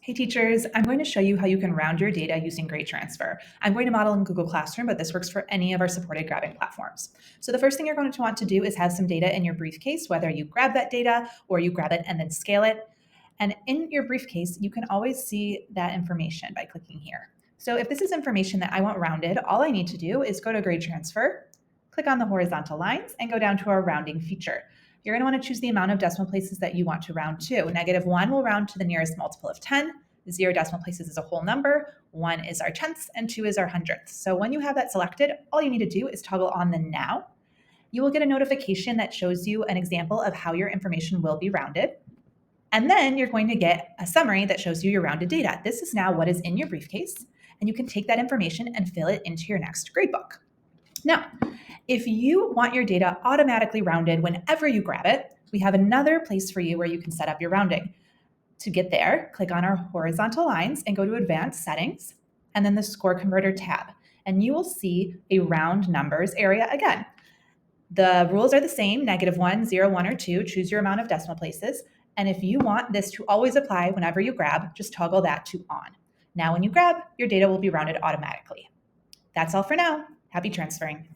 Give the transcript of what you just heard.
Hey teachers, I'm going to show you how you can round your data using GradeTransferer. I'm going to model in Google Classroom, but this works for any of our supported grabbing platforms. So the first thing you're going to want to do is have some data in your briefcase, whether you grab that data or you grab it and then scale it. And in your briefcase, you can always see that information by clicking here. So if this is information that I want rounded, all I need to do is go to GradeTransfer, click on the horizontal lines, and go down to our rounding feature. You're going to want to choose the amount of decimal places that you want to round to. -1 will round to the nearest multiple of 10. 0 decimal places is a whole number. 1 is our tenths, and 2 is our hundredths. So when you have that selected, all you need to do is toggle on the now. You will get a notification that shows you an example of how your information will be rounded. And then you're going to get a summary that shows you your rounded data. This is now what is in your briefcase, and you can take that information and fill it into your next gradebook. Now, if you want your data automatically rounded whenever you grab it, we have another place for you where you can set up your rounding. To get there, click on our horizontal lines and go to Advanced Settings, and then the Score Converter tab. And you will see a round numbers area again. The rules are the same, -1, 0, 1, or 2. Choose your amount of decimal places. And if you want this to always apply whenever you grab, just toggle that to on. Now when you grab, your data will be rounded automatically. That's all for now. Happy transferring.